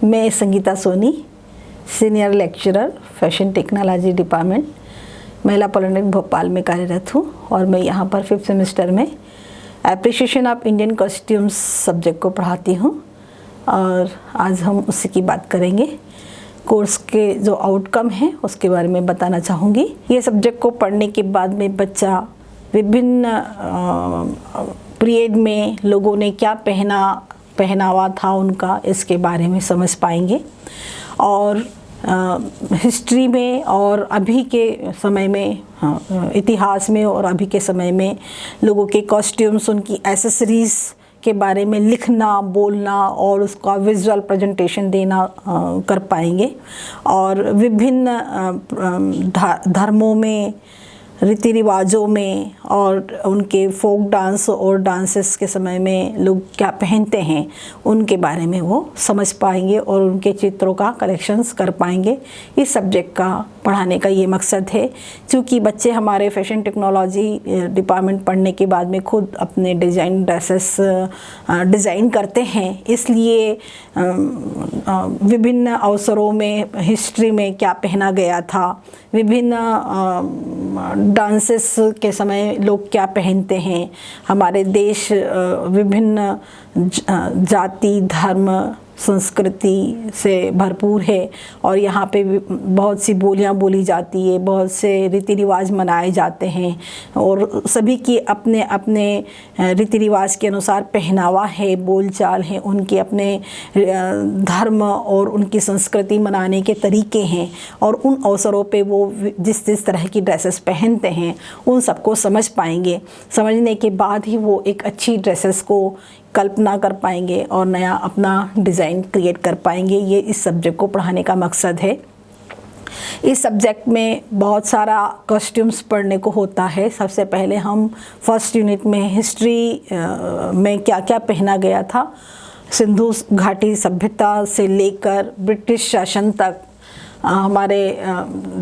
मैं Sangeeta Soni, senior lecturer fashion technology department, महिला polytechnic Bhopal में कार्यरत हूँ और मैं यहाँ पर 5th सेमेस्टर में appreciation of Indian costumes subject को पढ़ाती हूँ और आज हम उसी की बात करेंगे। कोर्स के जो आउटकम हैं उसके बारे में बताना चाहूँगी। ये सब्जेक्ट को पढ़ने के बाद में बच्चा विभिन्न पीरियड में लोगों ने क्या पहनावा था उनका, इसके बारे में समझ पाएंगे और हिस्ट्री में और अभी के समय में इतिहास में और अभी के समय में लोगों के कॉस्ट्यूम्स, उनकी एसेसरीज़ के बारे में लिखना, बोलना और उसका विजुअल प्रेजेंटेशन देना कर पाएंगे। और विभिन्न धर्मों में, रीति रिवाजों में और उनके फोक डांस और डांसेस के समय में लोग क्या पहनते हैं उनके बारे में वो समझ पाएंगे और उनके चित्रों का कलेक्शंस कर पाएंगे। इस सब्जेक्ट का पढ़ाने का ये मकसद है। क्योंकि बच्चे हमारे फैशन टेक्नोलॉजी डिपार्टमेंट पढ़ने के बाद में खुद अपने ड्रेसेस डिज़ाइन करते हैं, इसलिए विभिन्न अवसरों में हिस्ट्री में क्या पहना गया था, विभिन्न डांसेस के समय लोग क्या पहनते हैं, हमारे देश विभिन्न जाति, धर्म, संस्कृति से भरपूर है और यहाँ पे बहुत सी बोलियाँ बोली जाती है, बहुत से रीति रिवाज मनाए जाते हैं और सभी की अपने अपने रीति रिवाज के अनुसार पहनावा है, बोलचाल है, उनके अपने धर्म और उनकी संस्कृति मनाने के तरीके हैं और उन अवसरों पे वो जिस तरह की ड्रेसेस पहनते हैं उन सबको समझ पाएंगे। समझने के बाद ही वो एक अच्छी ड्रेसेस को कल्पना कर पाएंगे और नया अपना डिज़ाइन क्रिएट कर पाएंगे। ये इस सब्जेक्ट को पढ़ाने का मकसद है। इस सब्जेक्ट में बहुत सारा कॉस्ट्यूम्स पढ़ने को होता है। सबसे पहले हम फर्स्ट यूनिट में हिस्ट्री में क्या क्या पहना गया था, सिंधु घाटी सभ्यता से लेकर ब्रिटिश शासन तक हमारे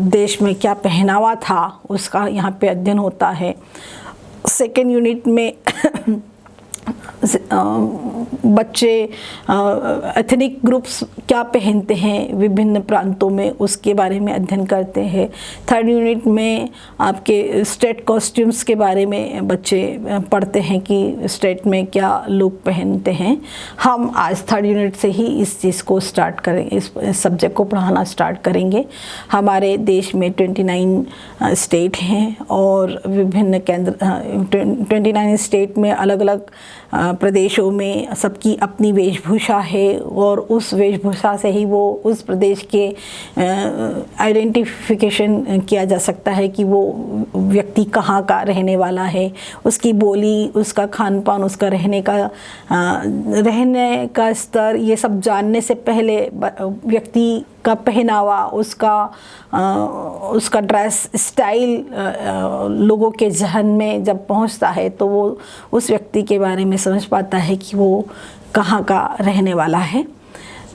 देश में क्या पहनावा था उसका यहाँ पे अध्ययन होता है। सेकेंड यूनिट में बच्चे एथनिक ग्रुप्स क्या पहनते हैं विभिन्न प्रांतों में, उसके बारे में अध्ययन करते हैं। थर्ड यूनिट में आपके स्टेट कॉस्ट्यूम्स के बारे में बच्चे पढ़ते हैं कि स्टेट में क्या लोग पहनते हैं। हम आज थर्ड यूनिट से ही इस चीज़ को स्टार्ट करेंगे, इस सब्जेक्ट को पढ़ाना स्टार्ट करेंगे। हमारे देश में 29 स्टेट हैं और विभिन्न केंद्र 29 स्टेट में अलग अलग प्रदेशों में सबकी अपनी वेशभूषा है और उस वेशभूषा से ही वो उस प्रदेश के आइडेंटिफिकेशन किया जा सकता है कि वो व्यक्ति कहाँ का रहने वाला है। उसकी बोली, उसका खान पान, उसका रहने का स्तर, ये सब जानने से पहले व्यक्ति का पहनावा, उसका ड्रेस स्टाइल लोगों के जहन में जब पहुंचता है तो वो उस व्यक्ति के बारे में समझ पाता है कि वो कहाँ का रहने वाला है।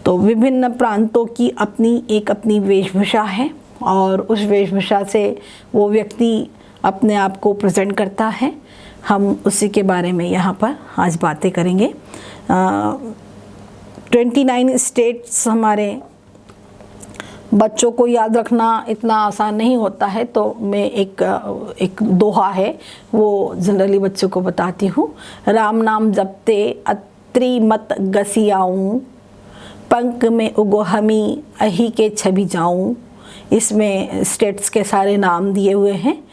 तो विभिन्न प्रांतों की अपनी वेशभूषा है और उस वेशभूषा से वो व्यक्ति अपने आप को प्रेजेंट करता है। हम उसी के बारे में यहाँ पर आज बातें करेंगे। 29 स्टेट्स हमारे बच्चों को याद रखना इतना आसान नहीं होता है, तो मैं एक दोहा है वो जनरली बच्चों को बताती हूँ। राम नाम जपते अत्रि मत गसियाऊँ, पंख में उगो हमी अही के छवि जाऊँ। इसमें स्टेट्स के सारे नाम दिए हुए हैं।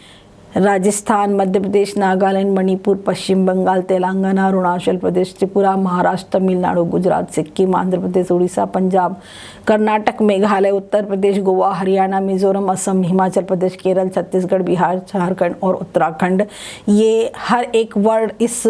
राजस्थान, मध्य प्रदेश, नागालैंड, मणिपुर, पश्चिम बंगाल, तेलंगाना, अरुणाचल प्रदेश, त्रिपुरा, महाराष्ट्र, तमिलनाडु, गुजरात, सिक्किम, आंध्र प्रदेश, उड़ीसा, पंजाब, कर्नाटक, मेघालय, उत्तर प्रदेश, गोवा, हरियाणा, मिजोरम, असम, हिमाचल प्रदेश, केरल, छत्तीसगढ़, बिहार, झारखंड और उत्तराखंड। ये हर एक वर्ड, इस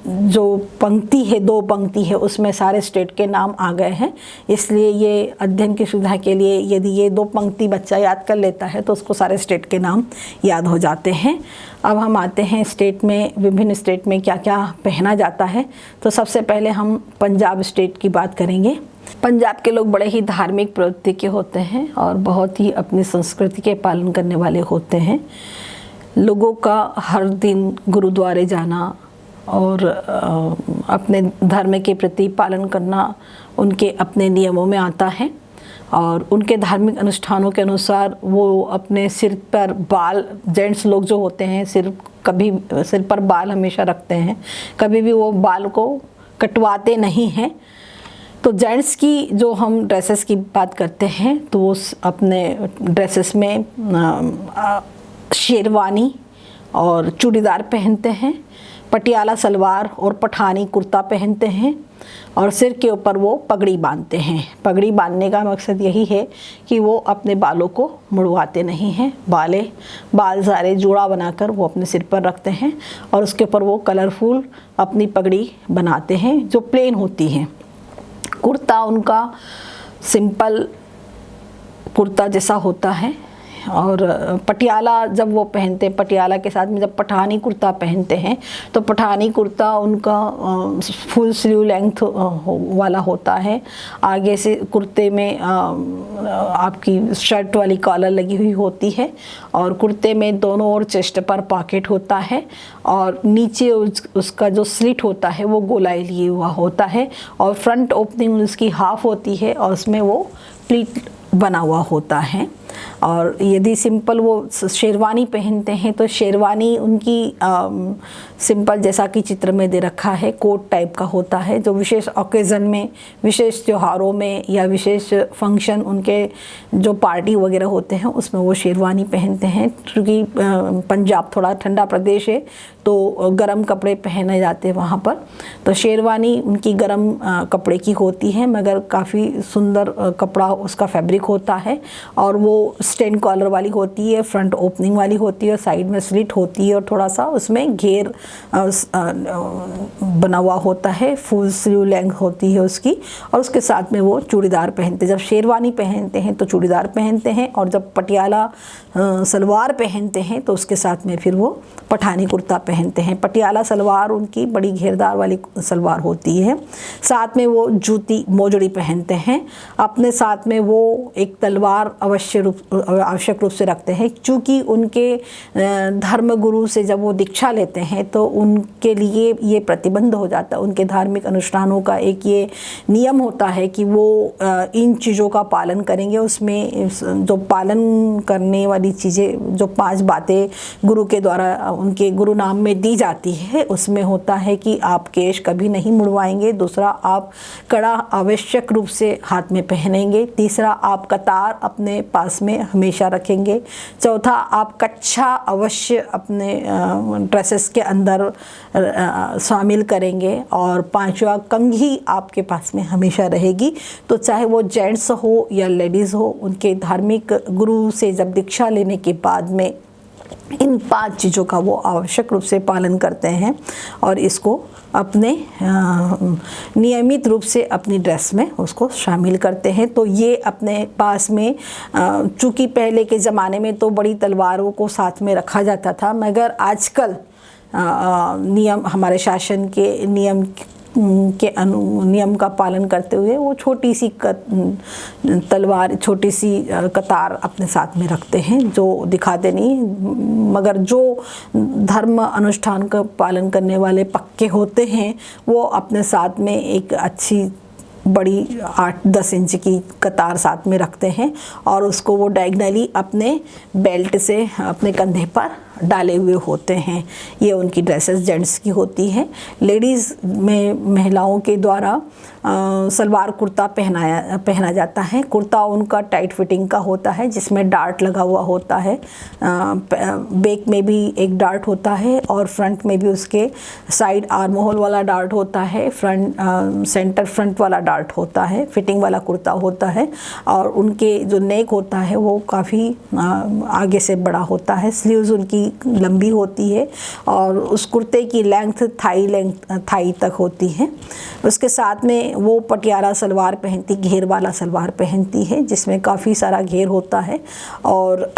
जो पंक्ति है, 2 पंक्ति है, उसमें सारे स्टेट के नाम आ गए हैं। इसलिए ये अध्ययन की सुविधा के लिए यदि ये 2 पंक्ति बच्चा याद कर लेता है तो उसको सारे स्टेट के नाम याद हो जाते हैं। अब हम आते हैं स्टेट में, विभिन्न स्टेट में क्या क्या पहना जाता है। तो सबसे पहले हम पंजाब स्टेट की बात करेंगे। पंजाब के लोग बड़े ही धार्मिक प्रवृत्ति के होते हैं और बहुत ही अपनी संस्कृति के पालन करने वाले होते हैं। लोगों का हर दिन गुरुद्वारे जाना और अपने धर्म के प्रति पालन करना उनके अपने नियमों में आता है और उनके धार्मिक अनुष्ठानों के अनुसार वो अपने सिर पर बाल, जेंट्स लोग जो होते हैं सिर पर बाल हमेशा रखते हैं, कभी भी वो बाल को कटवाते नहीं हैं। तो जेंट्स की जो हम ड्रेसेस की बात करते हैं तो वो अपने ड्रेसेस में शेरवानी और चूड़ीदार पहनते हैं, पटियाला सलवार और पठानी कुर्ता पहनते हैं और सिर के ऊपर वो पगड़ी बांधते हैं। पगड़ी बांधने का मकसद यही है कि वो अपने बालों को मुड़वाते नहीं हैं। बाल सारे जोड़ा बनाकर वो अपने सिर पर रखते हैं और उसके ऊपर वो कलरफुल अपनी पगड़ी बनाते हैं जो प्लेन होती हैं। कुर्ता उनका सिंपल कुर्ता जैसा होता है और पटियाला जब वो पहनते हैं, पटियाला के साथ में जब पठानी कुर्ता पहनते हैं तो पठानी कुर्ता उनका फुल स्लीव लेंथ वाला होता है। आगे से कुर्ते में आपकी शर्ट वाली कॉलर लगी हुई होती है और कुर्ते में दोनों ओर चेस्ट पर पॉकेट होता है और नीचे उसका जो स्लिट होता है वो गोलाई लिए हुआ होता है और फ्रंट ओपनिंग उसकी हाफ होती है और उसमें वो प्लीट बना हुआ होता है। और यदि सिंपल वो शेरवानी पहनते हैं तो शेरवानी उनकी सिंपल जैसा कि चित्र में दे रखा है कोट टाइप का होता है जो विशेष ओकेज़न में, विशेष त्योहारों में या विशेष फंक्शन उनके जो पार्टी वगैरह होते हैं उसमें वो शेरवानी पहनते हैं। क्योंकि पंजाब थोड़ा ठंडा प्रदेश है तो गर्म कपड़े पहने जाते हैं वहाँ पर, तो शेरवानी उनकी गर्म कपड़े की होती है मगर काफ़ी सुंदर कपड़ा उसका फैब्रिक होता है और वो स्टेन कॉलर वाली होती है, फ्रंट ओपनिंग वाली होती है, साइड में स्लिट होती है और थोड़ा सा उसमें घेर बना हुआ होता है, फुल स्लीव लेंथ होती है उसकी और उसके साथ में वो चूड़ीदार पहनते हैं। जब शेरवानी पहनते हैं तो चूड़ीदार पहनते हैं और जब पटियाला सलवार पहनते हैं तो उसके साथ में फिर वो पठानी कुर्ता पहनते हैं। पटियाला सलवार उनकी बड़ी घेरदार वाली सलवार होती है, साथ में वो जूती मोजड़ी पहनते हैं। अपने साथ में वो एक तलवार आवश्यक रूप से रखते हैं क्योंकि उनके धर्म गुरु से जब वो दीक्षा लेते हैं तो उनके लिए ये प्रतिबंध हो जाता है। उनके धार्मिक अनुष्ठानों का एक ये नियम होता है कि वो इन चीज़ों का पालन करेंगे। उसमें जो पालन करने वाली चीज़ें, जो 5 बातें गुरु के द्वारा उनके गुरु नाम में दी जाती है, उसमें होता है कि आप केश कभी नहीं मुड़वाएंगे। दूसरा, आप कड़ा आवश्यक रूप से हाथ में पहनेंगे। तीसरा, आप कतार अपने पास में हमेशा रखेंगे। चौथा, आप कच्छा अवश्य अपने ड्रेसेस के अंदर शामिल करेंगे और 5वां, कंघी आपके पास में हमेशा रहेगी। तो चाहे वो जेंट्स हो या लेडीज़ हो, उनके धार्मिक गुरु से जब दीक्षा लेने के बाद में इन 5 चीज़ों का वो आवश्यक रूप से पालन करते हैं और इसको अपने नियमित रूप से अपनी ड्रेस में उसको शामिल करते हैं। तो ये अपने पास में, चूँकि पहले के ज़माने में तो बड़ी तलवारों को साथ में रखा जाता था मगर आजकल नियम, हमारे शासन के नियम का पालन करते हुए वो छोटी सी तलवार, छोटी सी कतार अपने साथ में रखते हैं जो दिखाते नहीं, मगर जो धर्म अनुष्ठान का पालन करने वाले पक्के होते हैं वो अपने साथ में एक अच्छी बड़ी 8-10 इंच की कतार साथ में रखते हैं और उसको वो डायगनली अपने बेल्ट से अपने कंधे पर डाले हुए होते हैं। ये उनकी ड्रेसेस जेंट्स की होती है। लेडीज़ में महिलाओं के द्वारा सलवार कुर्ता पहना जाता है। कुर्ता उनका टाइट फिटिंग का होता है जिसमें डार्ट लगा हुआ होता है। बैक में भी एक डार्ट होता है और फ्रंट में भी उसके साइड आर्म होल वाला डार्ट होता है, सेंटर फ्रंट वाला डार्ट होता है, फिटिंग वाला कुर्ता होता है और उनके जो नेक होता है वो काफ़ी आगे से बड़ा होता है। स्लीव्स उनकी लंबी होती है और उस कुर्ते की लेंथ थाई तक होती है। उसके साथ में वो पटियाला सलवार पहनती, घेर वाला सलवार पहनती है जिसमें काफ़ी सारा घेर होता है और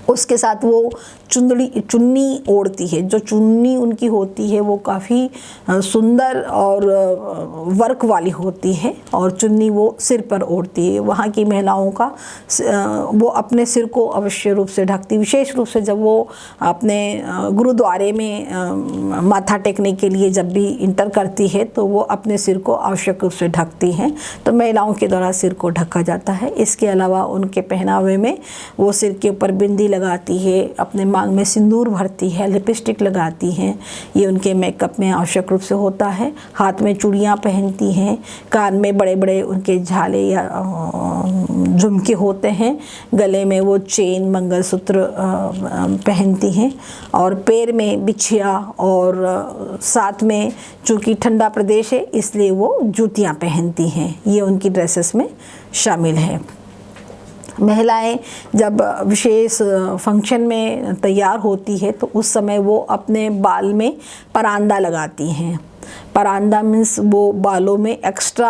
उसके साथ वो चुन्नी ओढ़ती है। जो चुन्नी उनकी होती है वो काफ़ी सुंदर और वर्क वाली होती है, और चुन्नी वो सिर पर ओढ़ती है। वहाँ की महिलाओं का वो अपने सिर को अवश्य रूप से ढकती, विशेष रूप से जब वो अपने गुरुद्वारे में माथा टेकने के लिए जब भी इंटर करती है तो वो अपने सिर को आवश्यक रूप से ढकती हैं। तो महिलाओं के द्वारा सिर को ढका जाता है। इसके अलावा उनके पहनावे में वो सिर के ऊपर बिंदी लगाती है, अपने मांग में सिंदूर भरती है, लिपस्टिक लगाती हैं, ये उनके मेकअप में आवश्यक रूप से होता है। हाथ में चूड़ियाँ पहनती हैं, कान में बड़े बड़े उनके झाले या झुमके होते हैं, गले में वो चेन मंगलसूत्र पहनती हैं, और पैर में बिछिया, और साथ में चूँकि ठंडा प्रदेश है इसलिए वो जूतियाँ पहनती हैं। ये उनकी ड्रेसेस में शामिल है। महिलाएं जब विशेष फंक्शन में तैयार होती है तो उस समय वो अपने बाल में परांदा लगाती हैं। परांदा मीन्स वो बालों में एक्स्ट्रा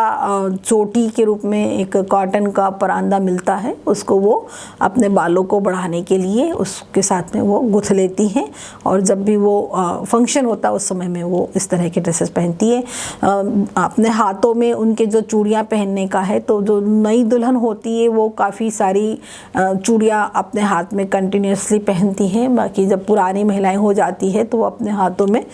चोटी के रूप में एक कॉटन का परांदा मिलता है, उसको वो अपने बालों को बढ़ाने के लिए उसके साथ में वो गुथ लेती हैं, और जब भी वो फंक्शन होता है उस समय में वो इस तरह के ड्रेसेस पहनती है। अपने हाथों में उनके जो चूड़ियाँ पहनने का है, तो जो नई दुल्हन होती है वो काफ़ी सारी चूड़ियाँ अपने हाथ में कंटिन्यूसली पहनती हैं। बाकी जब पुरानी महिलाएं हो जाती है तो वो अपने हाथों में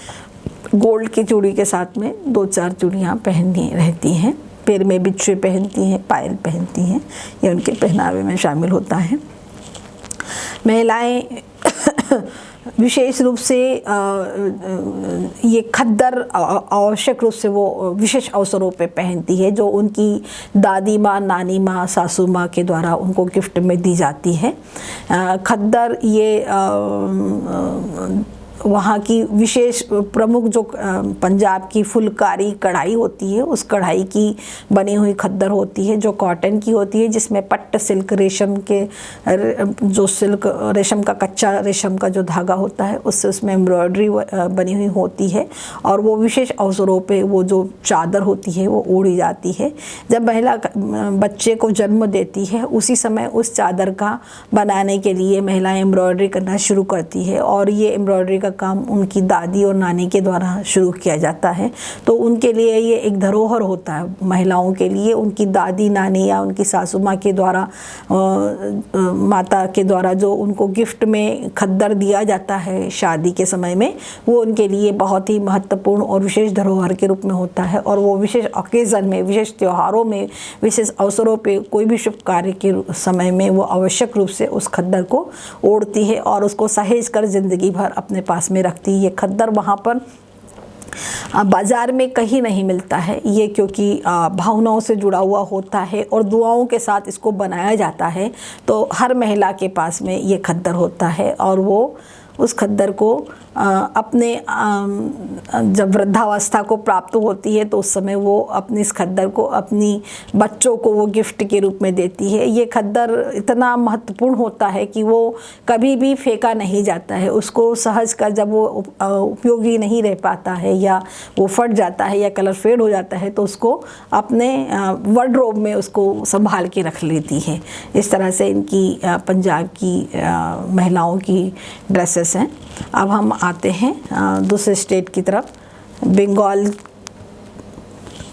गोल्ड की चूड़ी के साथ में 2-4 चूड़ियाँ पहनी रहती हैं। पैर में बिच्छू पहनती हैं, पायल पहनती हैं, ये उनके पहनावे में शामिल होता है। महिलाएं विशेष रूप से ये खद्दर आवश्यक रूप से वो विशेष अवसरों पे पहनती है, जो उनकी दादी माँ, नानी माँ, सासू माँ के द्वारा उनको गिफ्ट में दी जाती है। खद्दर ये वहाँ की विशेष प्रमुख जो पंजाब की फुलकारी कढ़ाई होती है, उस कढ़ाई की बनी हुई खद्दर होती है जो कॉटन की होती है, जिसमें पट्ट सिल्क रेशम के जो सिल्क रेशम का कच्चा रेशम का जो धागा होता है उससे उसमें एम्ब्रॉयडरी बनी हुई होती है, और वो विशेष अवसरों पे वो जो चादर होती है वो ओढ़ी जाती है। जब महिला बच्चे को जन्म देती है उसी समय उस चादर का बनाने के लिए महिलाएं एम्ब्रॉयडरी करना शुरू करती है, और ये एम्ब्रॉयडरी का काम उनकी दादी और नानी के द्वारा शुरू किया जाता है। तो उनके लिए ये एक धरोहर होता है महिलाओं के लिए। उनकी दादी, नानी या उनकी सासू माँ के द्वारा, माता के द्वारा जो उनको गिफ्ट में खद्दर दिया जाता है शादी के समय में, वो उनके लिए बहुत ही महत्वपूर्ण और विशेष धरोहर के रूप में होता है। और वो विशेष ओकेज़न में, विशेष त्योहारों में, विशेष अवसरों पे, कोई भी शुभ कार्य के समय में वो आवश्यक रूप से उस खद्दर को ओढ़ती है और उसको सहेज कर ज़िंदगी भर अपने पास में रखती है। ये खद्दर वहाँ पर बाज़ार में कहीं नहीं मिलता है ये, क्योंकि भावनाओं से जुड़ा हुआ होता है और दुआओं के साथ इसको बनाया जाता है। तो हर महिला के पास में ये खद्दर होता है, और वो उस खद्दर को अपने जब वृद्धावस्था को प्राप्त होती है तो उस समय वो अपनी इस खद्दर को अपनी बच्चों को वो गिफ्ट के रूप में देती है। ये खद्दर इतना महत्वपूर्ण होता है कि वो कभी भी फेंका नहीं जाता है। उसको सहज कर जब वो उपयोगी नहीं रह पाता है या वो फट जाता है या कलर फेड हो जाता है तो उसको अपने वार्डरोब में उसको संभाल के रख लेती है। इस तरह से इनकी पंजाब की महिलाओं की ड्रेसेस हैं। अब हम आते हैं दूसरे स्टेट की तरफ, बंगाल,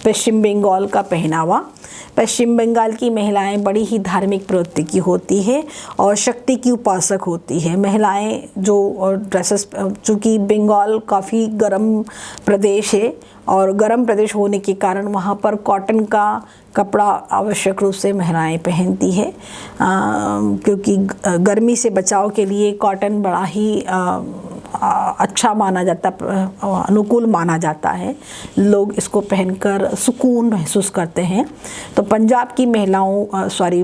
पश्चिम बंगाल का पहनावा। पश्चिम बंगाल की महिलाएं बड़ी ही धार्मिक प्रवृत्ति की होती है और शक्ति की उपासक होती है। महिलाएं जो ड्रेसेस, चूँकि बंगाल काफ़ी गर्म प्रदेश है और गर्म प्रदेश होने के कारण वहाँ पर कॉटन का कपड़ा आवश्यक रूप से महिलाएं पहनती है, क्योंकि गर्मी से बचाव के लिए कॉटन बड़ा ही अच्छा माना जाता, अनुकूल माना जाता है। लोग इसको पहनकर सुकून महसूस करते हैं। तो पंजाब की महिलाओं,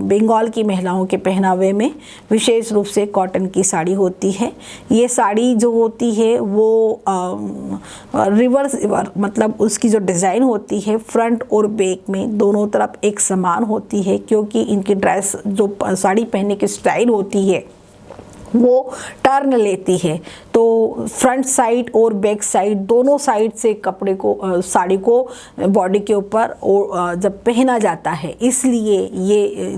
बंगाल की महिलाओं के पहनावे में विशेष रूप से कॉटन की साड़ी होती है। ये साड़ी जो होती है वो रिवर्स, मतलब उसकी जो डिज़ाइन होती है फ्रंट और बैक में दोनों तरफ एक समान होती है, क्योंकि इनकी ड्रेस जो साड़ी पहनने की स्टाइल होती है वो टर्न लेती है। तो फ्रंट साइड और बैक साइड दोनों साइड से कपड़े को साड़ी को बॉडी के ऊपर जब पहना जाता है, इसलिए ये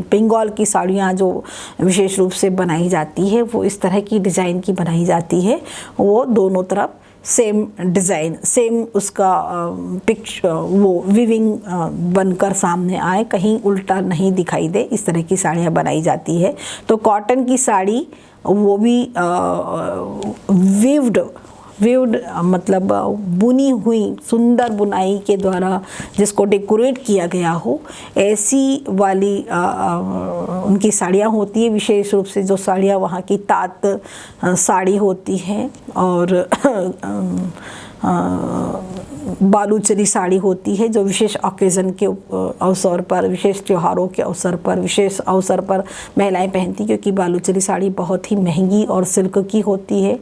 बंगाल की साड़ियाँ जो विशेष रूप से बनाई जाती है वो इस तरह की डिज़ाइन की बनाई जाती है। वो दोनों तरफ सेम डिज़ाइन, सेम उसका पिक्चर, वो विविंग बनकर सामने आए, कहीं उल्टा नहीं दिखाई दे, इस तरह की साड़ियाँ बनाई जाती है। तो कॉटन की साड़ी वो भी वीव्ड मतलब बुनी हुई सुंदर बुनाई के द्वारा जिसको डेकोरेट किया गया हो, ऐसी वाली उनकी साड़ियाँ होती है। विशेष रूप से जो साड़ियाँ वहाँ की तात साड़ी होती हैं और बालूचरी साड़ी होती है, जो विशेष ओकेज़न के अवसर पर, विशेष त्योहारों के अवसर पर, विशेष अवसर पर महिलाएं पहनती, क्योंकि बालूचरी साड़ी बहुत ही महंगी और सिल्क की होती है,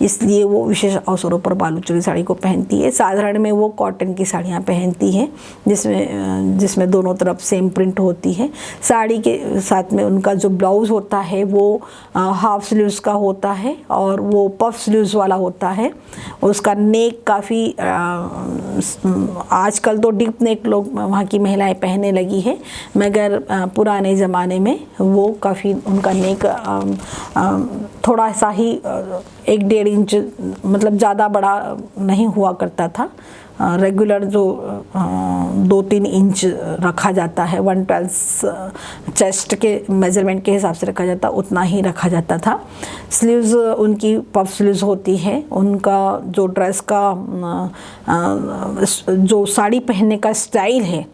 इसलिए वो विशेष अवसरों पर बालूचरी साड़ी को पहनती है। साधारण में वो कॉटन की साड़ियाँ पहनती हैं जिसमें दोनों तरफ सेम प्रिंट होती है। साड़ी के साथ में उनका जो ब्लाउज़ होता है वो हाफ स्लीव्स का होता है और वो पफ स्लीव्स वाला होता है। उसका नेक काफ़ी आजकल तो डीप नेक लोग वहाँ की महिलाएं पहनने लगी है, मगर पुराने ज़माने में वो काफ़ी उनका नेक थोड़ा सा ही 1-1.5 इंच, मतलब ज़्यादा बड़ा नहीं हुआ करता था। रेगुलर जो 2-3 इंच रखा जाता है, 1/12 चेस्ट के मेज़रमेंट के हिसाब से रखा जाता, उतना ही रखा जाता था। स्लीव्स उनकी पफ स्लीव्स होती है। उनका जो ड्रेस का जो साड़ी पहनने का स्टाइल है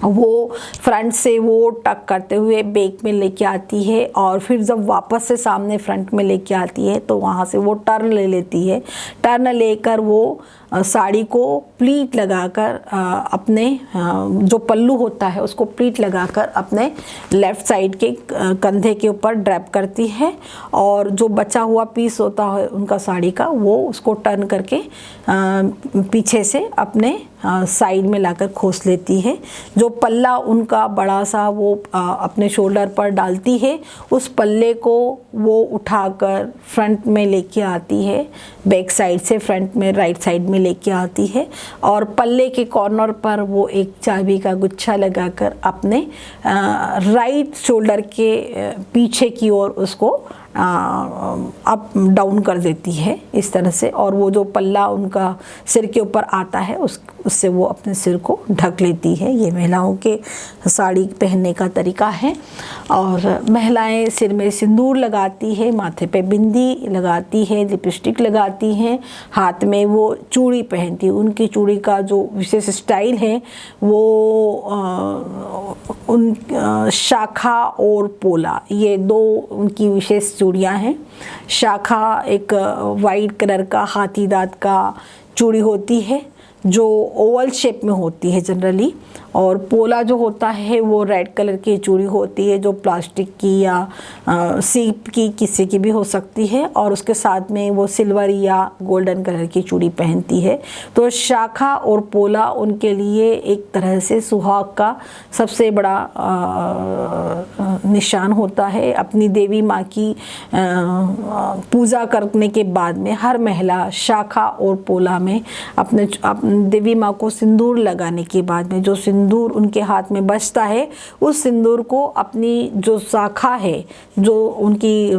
वो फ्रंट से वो टक करते हुए बैक में लेके आती है और फिर जब वापस से सामने फ्रंट में लेके आती है तो वहाँ से वो टर्न ले लेती है। टर्न लेकर वो साड़ी को प्लीट लगाकर अपने जो पल्लू होता है उसको प्लीट लगाकर अपने लेफ़्ट साइड के कंधे के ऊपर ड्रैप करती है और जो बचा हुआ पीस होता है उनका साड़ी का वो उसको टर्न करके पीछे से अपने साइड में लाकर खोस लेती है। जो पल्ला उनका बड़ा सा वो अपने शोल्डर पर डालती है, उस पल्ले को वो उठाकर फ्रंट में लेके आती है, बैक साइड से फ्रंट में राइट साइड में लेके आती है और पल्ले के कॉर्नर पर वो एक चाबी का गुच्छा लगाकर अपने राइट शोल्डर के पीछे की ओर उसको अप डाउन कर देती है इस तरह से, और वो जो पल्ला उनका सिर के ऊपर आता है उससे वो अपने सिर को ढक लेती है। ये महिलाओं के साड़ी पहनने का तरीका है। और महिलाएं सिर में सिंदूर लगाती है, माथे पे बिंदी लगाती है, लिपस्टिक लगाती हैं, हाथ में वो चूड़ी पहनती है। उनकी चूड़ी का जो विशेष स्टाइल है वो उन शाखा और पोला, ये दो उनकी विशेष चूड़ियाँ हैं। शाखा एक वाइट कलर का हाथी दांत का चूड़ी होती है जो ओवल शेप में होती है जनरली, और पोला जो होता है वो रेड कलर की चूड़ी होती है जो प्लास्टिक की या सीप की किसी की भी हो सकती है, और उसके साथ में वो सिल्वर या गोल्डन कलर की चूड़ी पहनती है। तो शाखा और पोला उनके लिए एक तरह से सुहाग का सबसे बड़ा निशान होता है। अपनी देवी माँ की पूजा करने के बाद में हर महिला शाखा और पोला में अपने देवी माँ को सिंदूर लगाने के बाद में जो सिंदूर उनके हाथ में बचता है उस सिंदूर को अपनी जो शाखा है, जो उनकी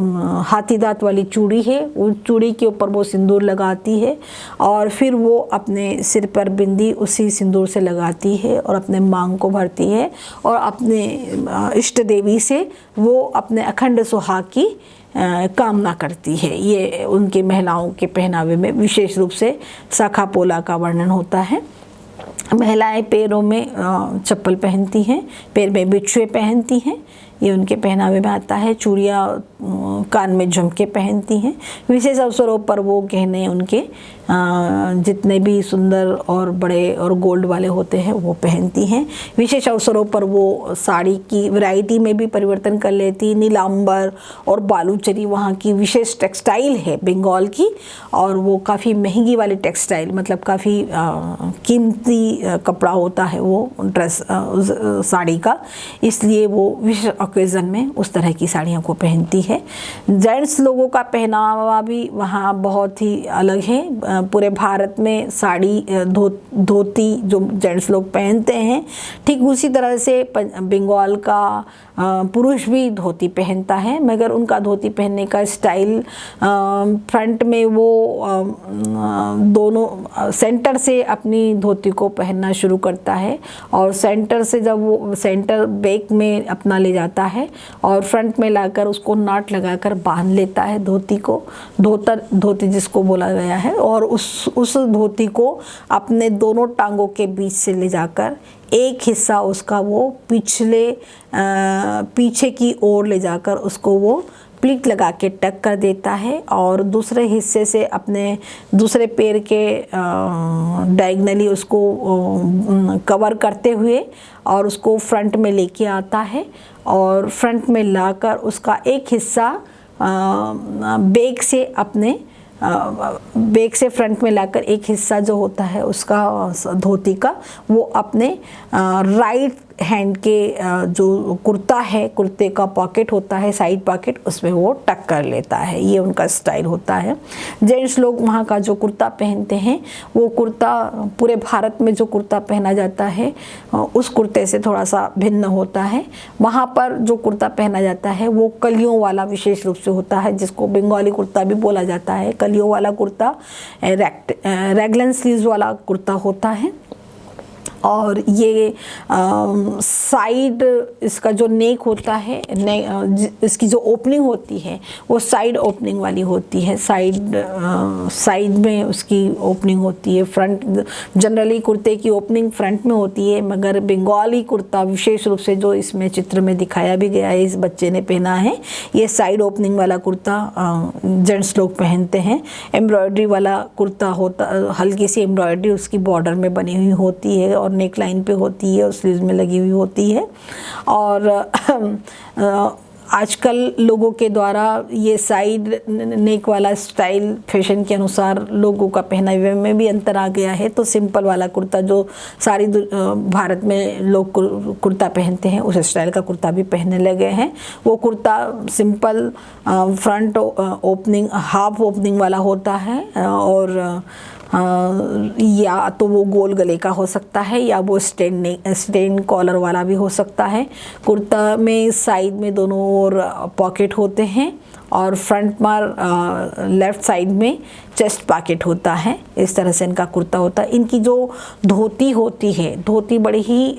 हाथी दांत वाली चूड़ी है, उस चूड़ी के ऊपर वो सिंदूर लगाती है और फिर वो अपने सिर पर बिंदी उसी सिंदूर से लगाती है और अपने मांग को भरती है और अपने इष्ट देवी से वो अपने अखंड सुहाग की कामना करती है। ये उनके महिलाओं के पहनावे में विशेष रूप से शाखा पोला का वर्णन होता है। महिलाएं पैरों में चप्पल पहनती हैं, पैर में बिच्छुए पहनती हैं, ये उनके पहनावे में आता है। चूड़ियाँ, कान में झुमके पहनती हैं। विशेष अवसरों पर वो गहने उनके जितने भी सुंदर और बड़े और गोल्ड वाले होते हैं वो पहनती हैं। विशेष अवसरों पर वो साड़ी की वैरायटी में भी परिवर्तन कर लेती। नीलांबर और बालूचरी वहाँ की विशेष टेक्सटाइल है बंगाल की, और वो काफ़ी महंगी वाली टेक्सटाइल, मतलब काफ़ी कीमती कपड़ा होता है वो ड्रेस साड़ी का, इसलिए वो विशेष ओकेज़न में उस तरह की साड़ियों को पहनती है। जेंट्स लोगों का पहनावा भी वहाँ बहुत ही अलग है। पूरे भारत में साड़ी धोती जो जेंट्स लोग पहनते हैं, ठीक उसी तरह से बंगाल का पुरुष भी धोती पहनता है, मगर उनका धोती पहनने का स्टाइल फ्रंट में वो दोनों सेंटर से अपनी धोती को पहनना शुरू करता है और सेंटर से जब वो सेंटर बैक में अपना ले जाता है और फ्रंट में लाकर उसको नाट लगाकर बांध लेता है धोती को, धोती जिसको बोला गया है, और उस धोती को अपने दोनों टांगों के बीच से ले जाकर एक हिस्सा उसका वो पीछे की ओर ले जाकर उसको वो प्लीट लगा के टक कर देता है और दूसरे हिस्से से अपने दूसरे पैर के डायगनली उसको कवर करते हुए और उसको फ्रंट में लेके आता है और फ्रंट में लाकर उसका एक हिस्सा बैक से फ्रंट में लाकर एक हिस्सा जो होता है उसका धोती का वो अपने राइट हैंड के जो कुर्ता है, कुर्ते का पॉकेट होता है, साइड पॉकेट, उसमें वो टक कर लेता है। ये उनका स्टाइल होता है। जेंट्स लोग वहाँ का जो कुर्ता पहनते हैं वो कुर्ता पूरे भारत में जो कुर्ता पहना जाता है उस कुर्ते से थोड़ा सा भिन्न होता है। वहाँ पर जो कुर्ता पहना जाता है वो कलियों वाला विशेष रूप से होता है, जिसको बंगाली कुर्ता भी बोला जाता है। कलियों वाला कुर्ता रैगलन स्लीव्स वाला कुर्ता होता है और ये साइड इसका जो नेक होता है, इसकी जो ओपनिंग होती है वो साइड ओपनिंग वाली होती है। साइड में उसकी ओपनिंग होती है। फ्रंट जनरली कुर्ते की ओपनिंग फ्रंट में होती है, मगर बंगाली कुर्ता विशेष रूप से जो इसमें चित्र में दिखाया भी गया है, इस बच्चे ने पहना है, ये साइड ओपनिंग वाला कुर्ता जेंट्स लोग पहनते हैं। एम्ब्रॉयडरी वाला कुर्ता होता, हल्की सी एम्ब्रॉयडरी उसकी बॉर्डर में बनी हुई होती है और नेक लाइन पे होती है और स्लीव्स में लगी हुई होती है। और आजकल लोगों के द्वारा ये साइड नेक वाला स्टाइल फैशन के अनुसार लोगों का पहनावे में भी अंतर आ गया है। तो सिंपल वाला कुर्ता जो सारी भारत में लोग कुर्ता पहनते हैं उस स्टाइल का कुर्ता भी पहनने लगे हैं। वो kurta simple front opening half opening वाला होता है और या तो वो गोल गले का हो सकता है या वो स्टैंड कॉलर वाला भी हो सकता है। कुर्ता में साइड में दोनों ओर पॉकेट होते हैं और फ्रंट में लेफ़्ट साइड में चेस्ट पॉकेट होता है। इस तरह से इनका कुर्ता होता है। इनकी जो धोती होती है, धोती बड़ी ही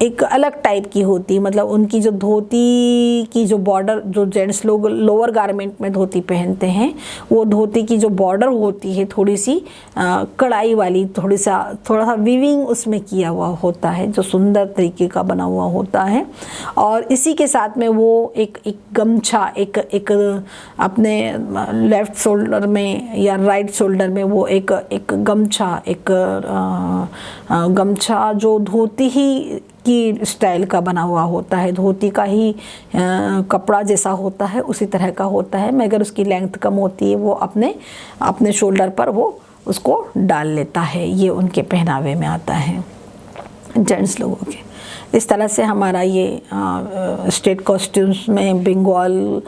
एक अलग टाइप की होती है। मतलब उनकी जो धोती की जो बॉर्डर, जो जेंट्स लोग लोअर गारमेंट में धोती पहनते हैं, वो धोती की जो बॉर्डर होती है थोड़ी सी कढ़ाई वाली, थोड़ा सा वीविंग उसमें किया हुआ होता है, जो सुंदर तरीके का बना हुआ होता है। और इसी के साथ में वो एक गमछा एक अपने लेफ़्ट शोल्डर में या राइट शोल्डर में वो एक गमछा जो धोती ही की स्टाइल का बना हुआ होता है, धोती का ही कपड़ा जैसा होता है उसी तरह का होता है, मगर उसकी लेंथ कम होती है। वो अपने शोल्डर पर वो उसको डाल लेता है। ये उनके पहनावे में आता है जेंट्स लोगों के। इस तरह से हमारा ये स्टेट कॉस्ट्यूम्स में बंगाल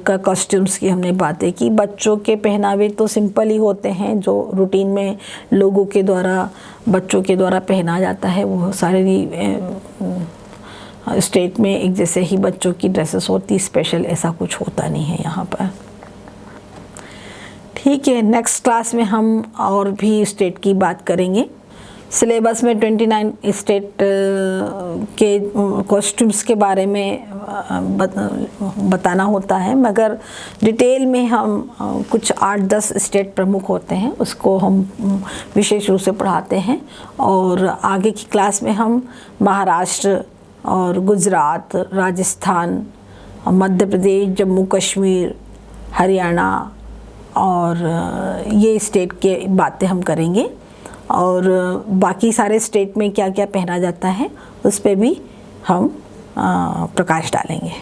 का कॉस्ट्यूम्स की हमने बातें की। बच्चों के पहनावे तो सिंपल ही होते हैं, जो रूटीन में लोगों के द्वारा बच्चों के द्वारा पहना जाता है। वो सारे स्टेट में एक जैसे ही बच्चों की ड्रेसेस होती, स्पेशल ऐसा कुछ होता नहीं है यहाँ पर। ठीक है, नेक्स्ट क्लास में हम और भी स्टेट की बात करेंगे। सिलेबस में 29 स्टेट के कॉस्ट्यूम्स के बारे में बताना होता है, मगर डिटेल में हम कुछ 8-10 स्टेट प्रमुख होते हैं उसको हम विशेष रूप से पढ़ाते हैं। और आगे की क्लास में हम महाराष्ट्र और गुजरात, राजस्थान, मध्य प्रदेश, जम्मू कश्मीर, हरियाणा और ये स्टेट के बातें हम करेंगे। और बाकी सारे स्टेट में क्या क्या पहना जाता है उस पर भी हम प्रकाश डालेंगे।